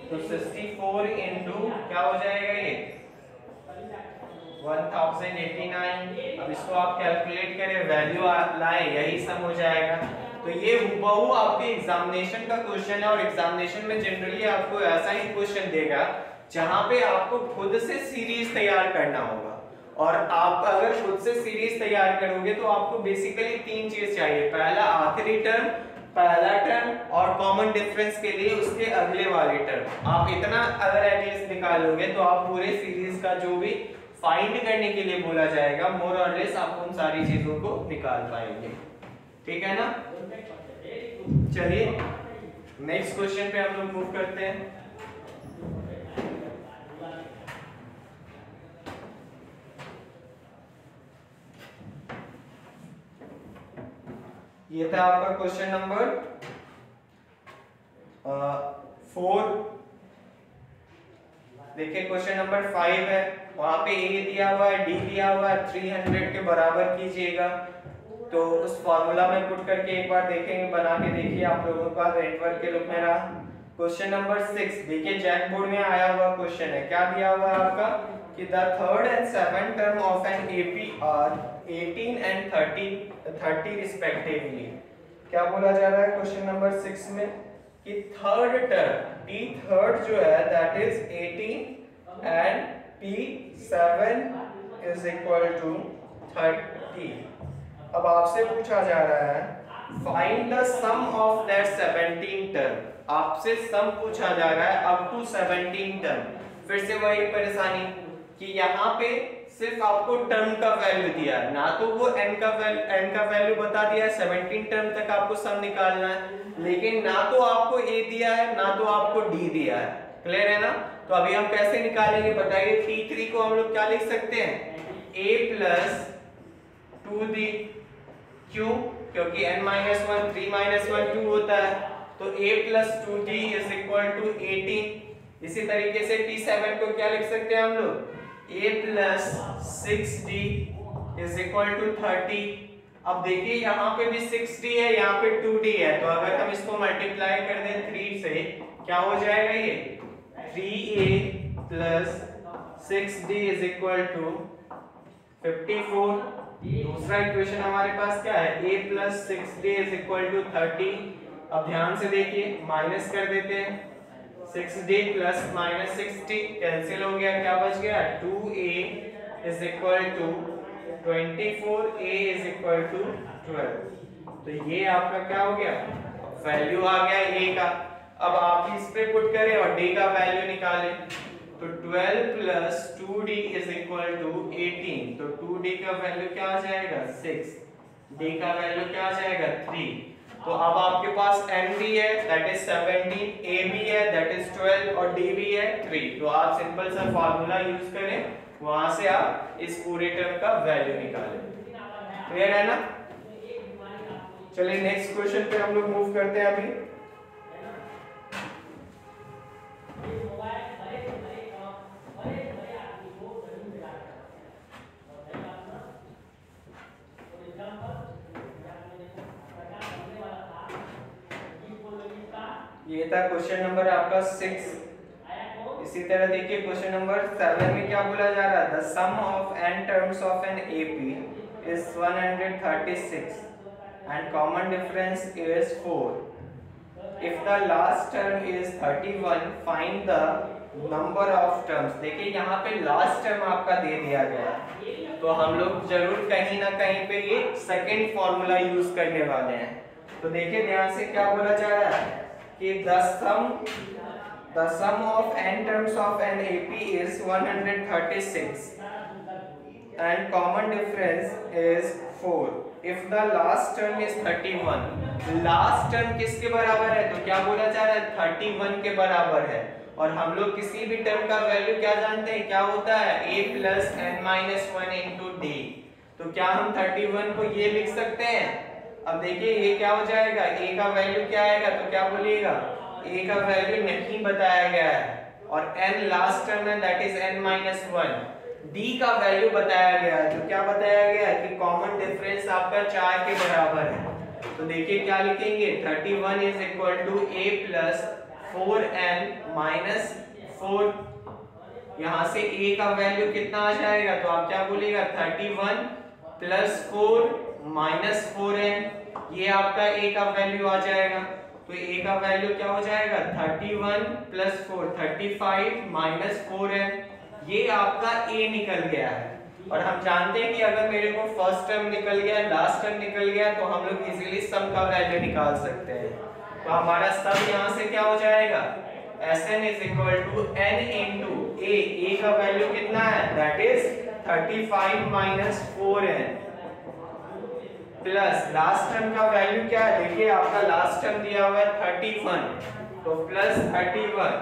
तो 64 इंटू क्या हो जाएगा ये 1089। अब इसको आप कैलकुलेट करें वैल्यू लाए यही सम हो जाएगा। तो ये हूबहू आपके एग्जामिनेशन का क्वेश्चन है और एग्जामिनेशन में जनरली आपको ऐसा ही क्वेश्चन देगा जहां पे आपको खुद से सीरीज तैयार करना होगा। और आप अगर खुद से सीरीज तैयार करोगे तो आपको बेसिकली तीन चीज चाहिए, पहला आखिरी टर्म, पहला टर्म और कॉमन डिफरेंस के लिए उसके अगले वाले टर्म। आप इतना अगर एटलीस्ट निकालोगे तो आप पूरे सीरीज का जो भी फाइंड करने के लिए बोला जाएगा मोर और लेस आप उन सारी चीजों को निकाल पाएंगे। ठीक है ना। चलिए नेक्स्ट क्वेश्चन पे हम लोग मूव करते हैं। ये था आपका क्वेश्चन नंबर 4। देखिए क्वेश्चन नंबर 5 है, वहां पे ए दिया हुआ है, डी दिया हुआ है, 300 के बराबर कीजिएगा। तो उस फॉर्मूला में पुट करके एक बार देखेंगे, बना के देखिए आप लोगों का नेटवर्क के रूप में रहा। क्वेश्चन नंबर 6 देखिए जैक बोर्ड में आया हुआ क्वेश्चन है, क्या दिया हुआ है आपका कि the third and seventh term of N AP are 18 and 30 respectively. क्या बोला जा रहा है क्वेश्चन नंबर 6 में कि थर्ड टर्म डी थर्ड जो है that is 18 and p7 is equal to 30। अब आपसे पूछा जा रहा है find the sum of that 17 term. आपसे सम पूछा जा रहा है अप टू 17 टर्म। फिर से वही परेशानी कि यहाँ पे सिर्फ आपको टर्म का वैल्यू दिया है, ना तो वो n का वैल्यू बता दिया है, 17 टर्म तक आपको सम निकालना है, लेकिन ना तो आपको a दिया है ना तो आपको d दिया है। क्लियर है ना। तो अभी हम कैसे निकालेंगे बताइए। t3 को हम लोग क्या लिख सकते हैं a प्लस 2d। क्यों? क्योंकि n-1 3-1 2 होता है, तो a plus 2d is equal to 18। इसी तरीके से t7 को क्या लिख सकते हैं हम लोग a plus 6d is equal to 30। अब देखिए यहाँ पे भी 6d है, यहाँ पे 2d है, तो अगर हम इसको मल्टीप्लाई कर दें 3 से क्या हो जाएगा ये 3a plus 6d is equal to 54। दूसरा इक्वेशन हमारे पास क्या है a plus 6d is equal to 30। अब ध्यान से देखिए माइनस कर देते हैं, 6d प्लस माइनस 60 कैंसिल हो गया, क्या बच गया 2a is equal to 24, a is equal to 12। तो ये आपका क्या हो गया वैल्यू आ गया a का। अब आप इस पे पुट करें और d का वैल्यू निकालें, तो 12 plus 2d is equal to 18। तो 2d का वैल्यू क्या आ जाएगा 6, d का वैल्यू क्या आ जाएगा 3। तो अब आपके पास n भी है दैट इज 17, a भी है दैट इज 12 और d भी है 3। तो आप सिंपल सा फार्मूला यूज करें, वहां से आप इस पूरे टर्म का वैल्यू निकालें। क्लियर है ना। चलिए नेक्स्ट क्वेश्चन पे हम लोग मूव करते हैं अभी। ये था क्वेश्चन नंबर आपका 6। इसी तरह देखिए क्वेश्चन नंबर 7 में क्या बोला जा रहा है the sum of n terms of N AP is 136 and common difference is 4। If the last term is 31 find the number of terms. देखिए यहाँ पे लास्ट टर्म आपका दे दिया गया है, तो हम लोग जरूर कहीं ना कहीं पे ये सेकंड फॉर्मूला यूज करने वाले हैं। तो देखिए ध्यान से क्या बोला जा रहा है कि the sum of n terms of an AP is 136 and common difference is 4 if the last term is 31। last term किसके बराबर है तो क्या बोला जा रहा है 31 के बराबर है। और हम लोग किसी भी टर्म का वैल्यू क्या जानते हैं क्या होता है a plus n-1 into d। तो क्या हम 31 को ये लिख सकते हैं। अब देखिए ये क्या हो जाएगा a का वैल्यू क्या आएगा तो क्या बोलिएगा a का वैल्यू नहीं बताया गया है और n लास्ट टर्म है दैट इज n-1। d का वैल्यू बताया गया है, तो क्या बताया गया है कि कॉमन डिफरेंस आपका 4 के बराबर है। तो देखिए क्या लिखेंगे 31 is equal to a plus 4n minus 4। यहाँ से a का वैल्यू कितना आ जाएगा, तो आप क्या बोलेगा 31 प्लस 4 माइनस 4n, ये आपका a का वैल्यू आ जाएगा। तो a का वैल्यू क्या हो जाएगा 31 प्लस 4 35 माइनस 4n, ये आपका a निकल गया है। और हम जानते हैं कि अगर मेरे को फर्स्ट टर्म निकल गया, लास्ट टर्म निकल गया, तो हम लोग इजीली सम का वैल्यू निकाल सकते हैं। तो हमारा सम यहाँ से क्या हो जाएगा Sn is equal to n into a का वैल्यू कितना है that is 35 minus 4n plus last term का वैल्यू क्या है, देखिए आपका लास्ट टर्म दिया हुआ है 31, तो प्लस 31,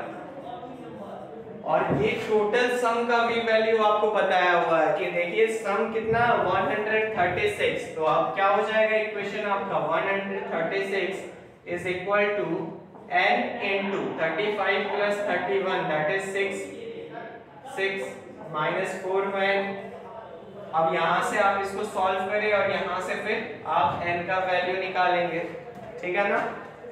और ये टोटल सम का भी वैल्यू आपको बताया हुआ है कि देखिए सम कितना 136। तो अब क्या हो जाएगा इक्वेशन आपका 136 is equal to n into 35 plus 31 that is 6 minus 4n। अब यहाँ से आप इसको सॉल्व करें और यहाँ से फिर आप n का वैल्यू निकालेंगे, ठीक है ना।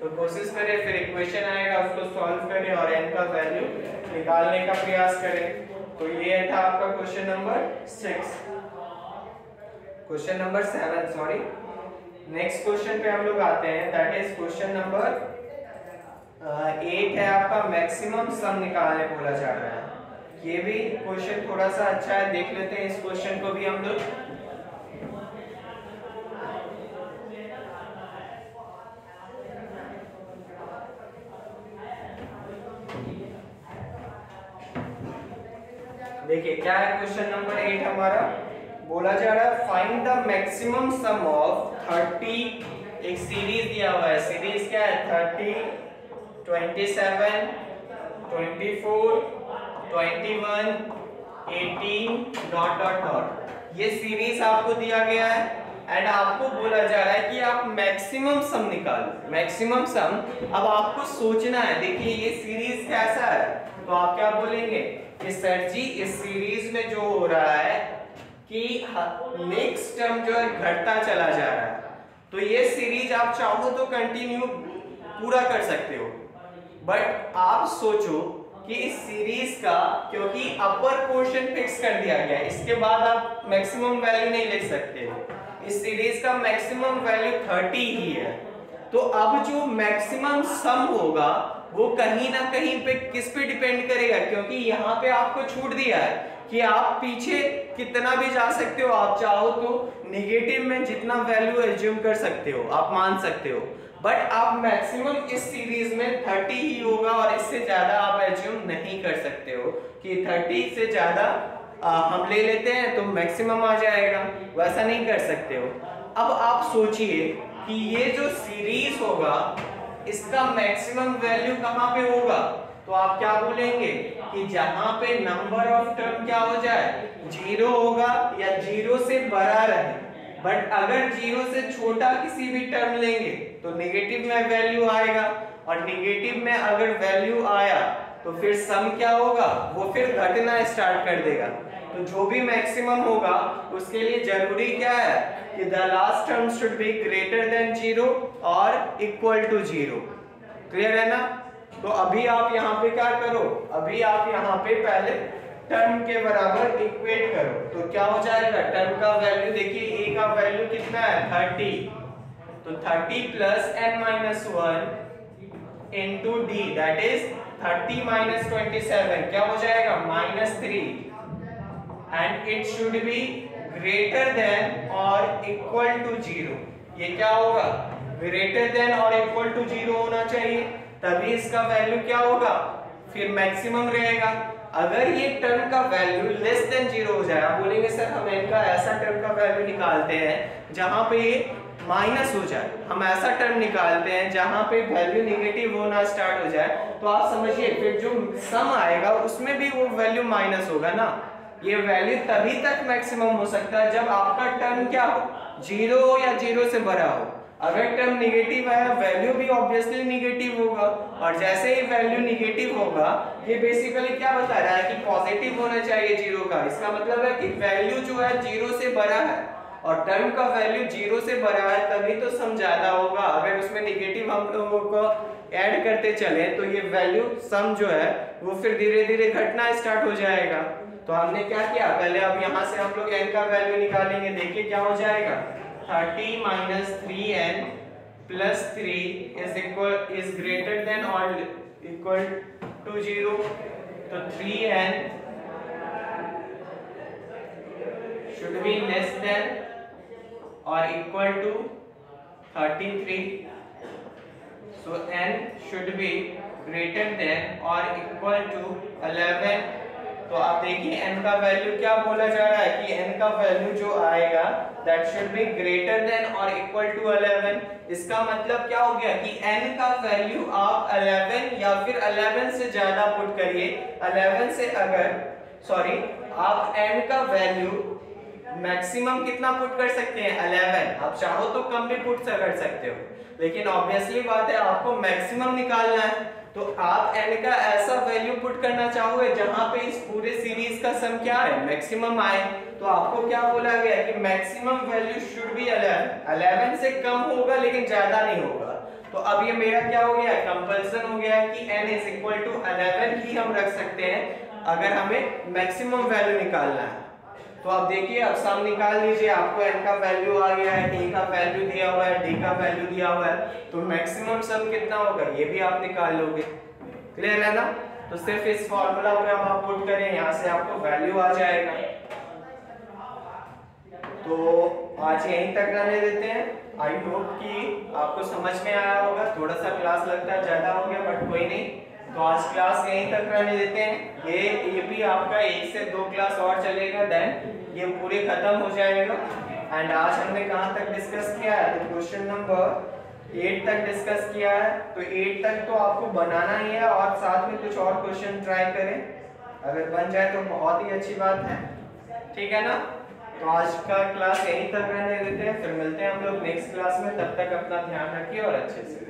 तो कोशिश करें, फिर इक्वेशन आएगा उसको सॉल्व करें और n का वैल्यू निकालने का प्रयास करें। तो ये था आपका question number 6, question number 7 sorry. Next question पे हम लोग आते हैं, दैट इज क्वेश्चन नंबर 8 है आपका, मैक्सिमम सम निकालने बोला जा रहा है। ये भी क्वेश्चन थोड़ा सा अच्छा है, देख लेते हैं इस क्वेश्चन को भी हम लोग। देखिए क्या है क्वेश्चन नंबर 8 हमारा, बोला जा रहा है find the maximum some of 30। एक सीरीज दिया हुआ है, सीरीज क्या है 30 27 24 21 18 डॉट डॉट डॉट, ये सीरीज आपको दिया गया है एंड आपको बोला जा रहा है कि आप मैक्सिमम सम निकालो। मैक्सिमम सम अब आपको सोचना है, देखिए ये सीरीज कैसा है, तो आप क्या बोलेंगे कि सर जी इस सीरीज में जो हो रहा है कि नेक्स्ट टर्म जो है घटता चला जा रहा है, तो ये सीरीज आप चाहो तो कंटिन्यू पूरा कर सकते हो, बट आप सोचो कि इस सीरीज का क्योंकि अपर पोर्शन फिक्स कर दिया गया है, इसके बाद आप मैक्सिमम वैल्यू नहीं लिख सकते, इस सीरीज का मैक्सिमम वैल्यू 30 ही है। तो अब जो मैक्सिमम सम होगा वो कहीं ना कहीं पे किस पे डिपेंड करेगा, क्योंकि यहाँ पे आपको छूट दिया है कि आप पीछे कितना भी जा सकते हो, आप चाहो तो नेगेटिव में जितना वैल्यू एज्यूम कर सकते हो, आप मान सकते हो, बट आप मैक्सिमम इस सीरीज में 30 ही होगा और इससे ज्यादा आप एज्यूम नहीं कर सकते हो कि 30 से ज्यादा हम ले लेते हैं तो मैक्सिमम आ जाएगा, वैसा नहीं कर सकते हो। अब आप सोचिए कि ये जो सीरीज होगा इसका मैक्सिमम वैल्यू कहाँ पे होगा, तो आप क्या बोलेंगे कि जहां पे नंबर ऑफ टर्म क्या हो जाए 0 होगा या 0 से बड़ा रहे, बट अगर 0 से छोटा किसी भी टर्म लेंगे तो नेगेटिव में वैल्यू आएगा, और नेगेटिव में अगर वैल्यू आया तो फिर सम क्या होगा, वो फिर घटना स्टार्ट कर देगा। तो जो भी मैक्सिमम होगा उसके लिए जरूरी क्या है कि the last term should be greater than 0 और इक्वल टू 0। क्लियर है ना। तो अभी आप यहाँ पे क्या करो, अभी आप यहाँ पे पहले टर्म के बराबर इक्वेट करो, तो क्या हो जाएगा टर्म का वैल्यू, देखिए a का वैल्यू कितना है 30, तो 30 plus n minus 1 into D that is 30 minus 27 क्या हो जाएगा -3 and it should be greater than और इक्वल टू 0। ये क्या होगा ग्रेटर देन और इक्वल टू 0 होना चाहिए, तभी इसका वैल्यू क्या होगा फिर मैक्सिमम रहेगा। अगर ये टर्म का वैल्यू लेस देन 0 हो जाए, आप बोलेंगे सर हम इनका ऐसा टर्म का वैल्यू निकालते हैं जहां पे ये माइनस हो जाए, हम ऐसा टर्म निकालते हैं जहां पे वैल्यू नेगेटिव होना स्टार्ट हो जाए, तो आप समझिए फिर जो सम आएगा उसमें भी वो वैल्यू माइनस होगा ना। ये वैल्यू तभी तक मैक्सिमम हो सकता है जब आपका टर्म क्या हो 0 हो या 0 से बड़ा हो। अगर टर्म नेगेटिव है वैल्यू भी ऑब्वियसली नेगेटिव होगा, और जैसे ही वैल्यू नेगेटिव होगा ये बेसिकली क्या बता रहा है कि पॉजिटिव होना चाहिए 0 का, इसका मतलब है कि वैल्यू जो है 0 से बड़ा है। और टर्म का वैल्यू 0 से बड़ा है तभी तो सम ज्यादा होगा। अगर उसमें निगेटिव हम लोगों को ऐड करते चले तो ये वैल्यू सम जो है वो फिर धीरे धीरे घटना स्टार्ट हो जाएगा। तो हमने क्या किया, पहले अब यहाँ से हम लोग n का वैल्यू निकालेंगे। देखिए क्या हो जाएगा, 30 minus 3n plus 3 is greater then और इक्वल टू 0। तो 3n should be less than or equal to 33. So n should be greater than or equal to 11. तो आप देखिए n का वैल्यू क्या बोला जा रहा है कि n का वैल्यू जो आएगा that should be greater than or equal to 11। इसका मतलब क्या हो गया कि n का वैल्यू आप 11 या फिर 11 से ज्यादा पुट करिए। 11 से अगर आप n का वैल्यू मैक्सिमम कितना पुट कर सकते हैं, 11। आप चाहो तो कम भी पुट कर सकते हो, लेकिन ऑब्वियसली बात है आपको मैक्सिमम निकालना है। तो आप n का ऐसा वैल्यू पुट करना चाहोगे जहां पे इस पूरे सीरीज का सम क्या है, मैक्सिमम आए। तो आपको क्या बोला गया कि मैक्सिमम वैल्यू शुड बी 11। 11 से कम होगा लेकिन ज्यादा नहीं होगा। तो अब ये मेरा क्या हो गया, कंपल्सन हो गया कि n इज इक्वल टू 11 ही हम रख सकते हैं अगर हमें मैक्सिमम वैल्यू निकालना है। तो आप देखिए अब सम निकाल लीजिए, आपको n का वैल्यू आ गया है, t का वैल्यू दिया हुआ है, d का वैल्यू दिया हुआ है, तो मैक्सिमम सम कितना होगा ये भी आप निकाल लोगे। क्लियर है ना। तो सिर्फ इस फॉर्मूला पे हम आप पुट करें, यहाँ से आपको वैल्यू आ जाएगा। तो आज यहीं तक रहने देते हैं। आई होप कि आपको समझ में आया होगा। थोड़ा सा क्लास लगता है ज्यादा हो गया बट कोई नहीं। तो आज क्लास यहीं तक रहने देते हैं। ये भी आपका 1 से 2 क्लास और चलेगा, देन ये पूरे खत्म हो जाएगा। एंड आज हमने कहाँ तक डिस्कस किया है, तो क्वेश्चन नंबर 8 तक डिस्कस किया है। तो 8 तक तो आपको बनाना ही है और साथ में कुछ और क्वेश्चन ट्राई करें, अगर बन जाए तो बहुत ही अच्छी बात है। ठीक है ना। तो आज का क्लास यहीं तक रहने देते हैं, फिर मिलते हैं हम लोग नेक्स्ट क्लास में। तब तक अपना ध्यान रखिए और अच्छे से।